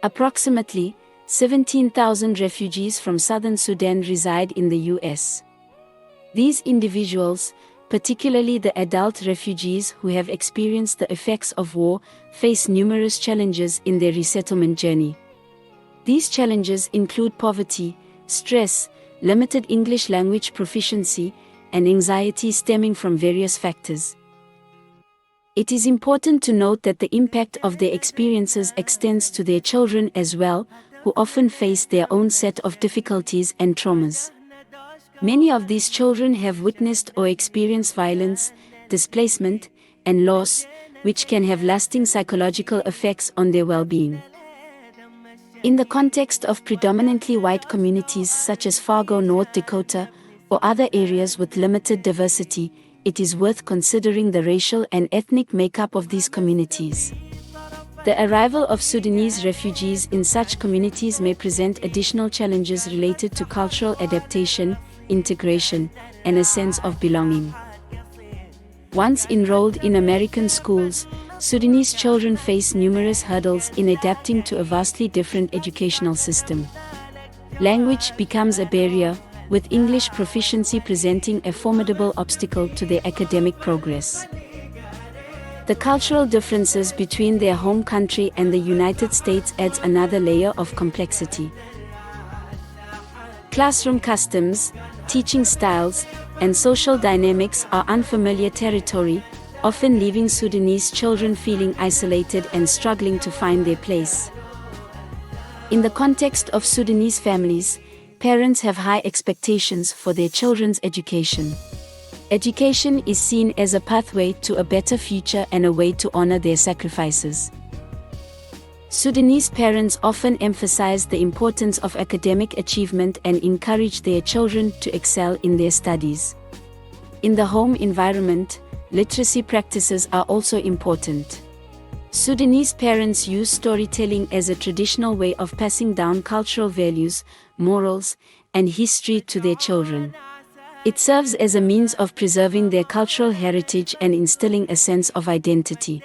Approximately 17,000 refugees from southern Sudan reside in the U.S. These individuals, particularly the adult refugees who have experienced the effects of war, face numerous challenges in their resettlement journey. These challenges include poverty, stress, limited English language proficiency, and anxiety stemming from various factors. It is important to note that the impact of their experiences extends to their children as well, who often face their own set of difficulties and traumas. Many of these children have witnessed or experienced violence, displacement, and loss, which can have lasting psychological effects on their well-being. In the context of predominantly white communities such as Fargo, North Dakota, or other areas with limited diversity, it is worth considering the racial and ethnic makeup of these communities. The arrival of Sudanese refugees in such communities may present additional challenges related to cultural adaptation, integration, and a sense of belonging. Once enrolled in American schools, Sudanese children face numerous hurdles in adapting to a vastly different educational system. Language becomes a barrier, with English proficiency presenting a formidable obstacle to their academic progress. The cultural differences between their home country and the United States adds another layer of complexity. Classroom customs, teaching styles, and social dynamics are unfamiliar territory, often leaving Sudanese children feeling isolated and struggling to find their place. In the context of Sudanese families, parents have high expectations for their children's education. Education is seen as a pathway to a better future and a way to honor their sacrifices. Sudanese parents often emphasize the importance of academic achievement and encourage their children to excel in their studies. In the home environment, literacy practices are also important. Sudanese parents use storytelling as a traditional way of passing down cultural values, morals, and history to their children. It serves as a means of preserving their cultural heritage and instilling a sense of identity.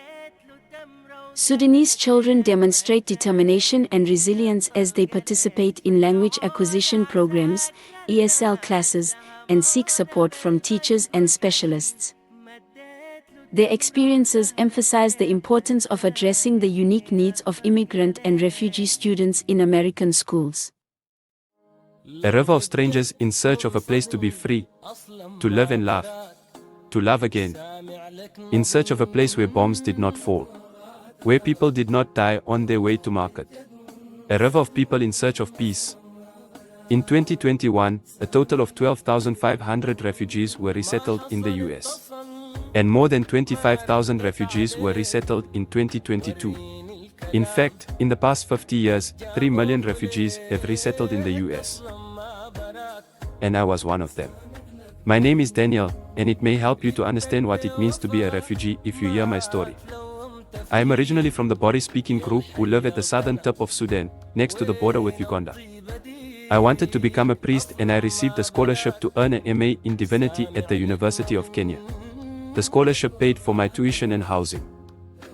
Sudanese children demonstrate determination and resilience as they participate in language acquisition programs, ESL classes, and seek support from teachers and specialists. Their experiences emphasize the importance of addressing the unique needs of immigrant and refugee students in American schools. A river of strangers in search of a place to be free, to live and laugh, to love again. In search of a place where bombs did not fall, where people did not die on their way to market. A river of people in search of peace. In 2021, a total of 12,500 refugees were resettled in the US. And more than 25,000 refugees were resettled in 2022. In fact, in the past 50 years, 3 million refugees have resettled in the US. And I was one of them. My name is Daniel, and it may help you to understand what it means to be a refugee if you hear my story. I am originally from the Bori-speaking group who live at the southern tip of Sudan, next to the border with Uganda. I wanted to become a priest and I received a scholarship to earn an MA in Divinity at the University of Kenya. The scholarship paid for my tuition and housing.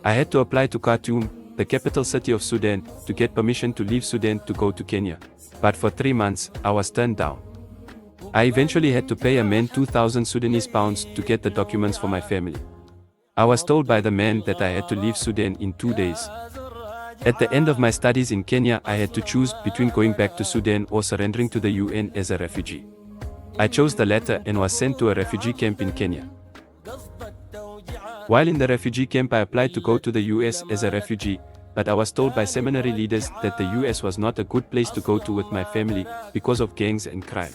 I had to apply to Khartoum, the capital city of Sudan, to get permission to leave Sudan to go to Kenya. But for 3 months, I was turned down. I eventually had to pay a man 2,000 Sudanese pounds to get the documents for my family. I was told by the man that I had to leave Sudan in 2 days. At the end of my studies in Kenya, I had to choose between going back to Sudan or surrendering to the UN as a refugee. I chose the latter and was sent to a refugee camp in Kenya. While in the refugee camp, I applied to go to the US as a refugee, but I was told by seminary leaders that the US was not a good place to go to with my family because of gangs and crime.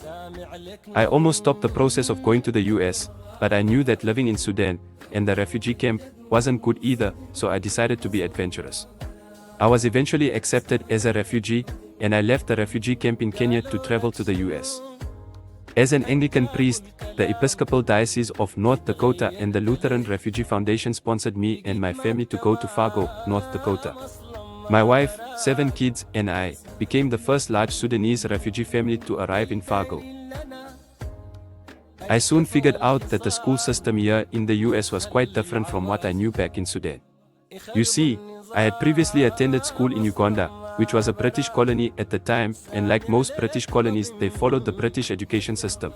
I almost stopped the process of going to the US, but I knew that living in Sudan and the refugee camp wasn't good either, so I decided to be adventurous. I was eventually accepted as a refugee, and I left the refugee camp in Kenya to travel to the US. As an Anglican priest, the Episcopal Diocese of North Dakota and the Lutheran Refugee Foundation sponsored me and my family to go to Fargo, North Dakota. My wife, 7 kids, and I became the first large Sudanese refugee family to arrive in Fargo. I soon figured out that the school system here in the US was quite different from what I knew back in Sudan. You see, I had previously attended school in Uganda, which was a British colony at the time, and like most British colonies, they followed the British education system.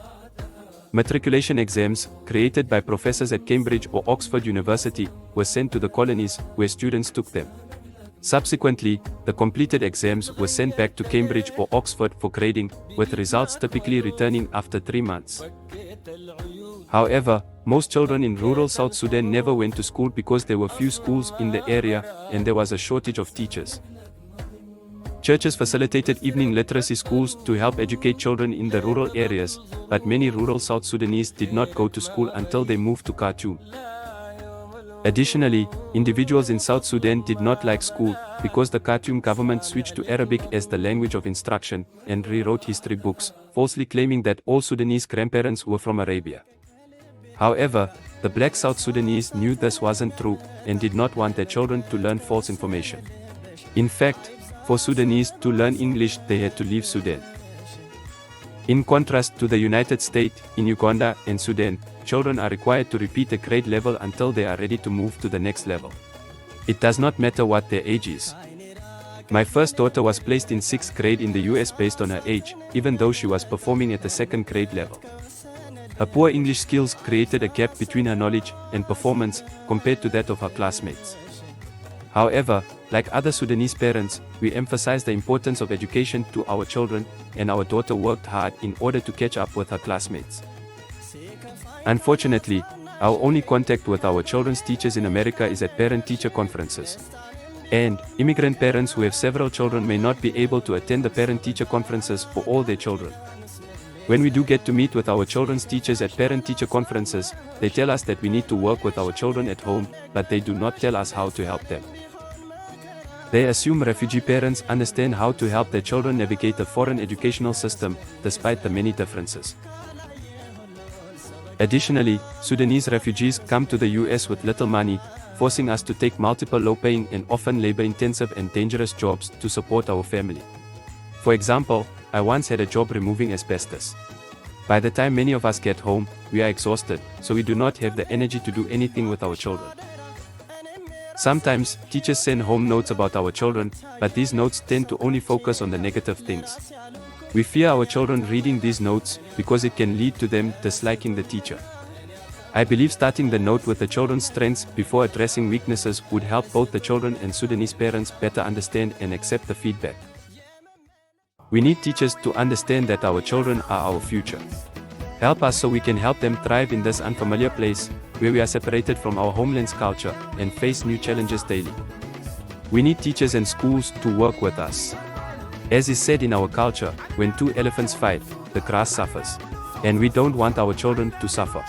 Matriculation exams, created by professors at Cambridge or Oxford University, were sent to the colonies, where students took them. Subsequently, the completed exams were sent back to Cambridge or Oxford for grading, with results typically returning after 3 months. However, most children in rural South Sudan never went to school because there were few schools in the area, and there was a shortage of teachers. Churches facilitated evening literacy schools to help educate children in the rural areas, but many rural South Sudanese did not go to school until they moved to Khartoum. Additionally, individuals in South Sudan did not like school, because the Khartoum government switched to Arabic as the language of instruction, and rewrote history books, falsely claiming that all Sudanese grandparents were from Arabia. However, the black South Sudanese knew this wasn't true, and did not want their children to learn false information. In fact, for Sudanese to learn English, they had to leave Sudan. In contrast to the United States, in Uganda and Sudan, children are required to repeat a grade level until they are ready to move to the next level. It does not matter what their age is. My first daughter was placed in 6th grade in the US based on her age, even though she was performing at the 2nd grade level. Her poor English skills created a gap between her knowledge and performance compared to that of her classmates. However, like other Sudanese parents, we emphasize the importance of education to our children, and our daughter worked hard in order to catch up with her classmates. Unfortunately, our only contact with our children's teachers in America is at parent-teacher conferences. And, immigrant parents who have several children may not be able to attend the parent-teacher conferences for all their children. When we do get to meet with our children's teachers at parent-teacher conferences, they tell us that we need to work with our children at home, but they do not tell us how to help them. They assume refugee parents understand how to help their children navigate the foreign educational system, despite the many differences. Additionally, Sudanese refugees come to the US with little money, forcing us to take multiple low-paying and often labor-intensive and dangerous jobs to support our family. For example, I once had a job removing asbestos. By the time many of us get home, we are exhausted, so we do not have the energy to do anything with our children. Sometimes, teachers send home notes about our children, but these notes tend to only focus on the negative things. We fear our children reading these notes, because it can lead to them disliking the teacher. I believe starting the note with the children's strengths before addressing weaknesses would help both the children and Sudanese parents better understand and accept the feedback. We need teachers to understand that our children are our future. Help us so we can help them thrive in this unfamiliar place, where we are separated from our homeland's culture, and face new challenges daily. We need teachers and schools to work with us. As is said in our culture, when two elephants fight, the grass suffers. And we don't want our children to suffer.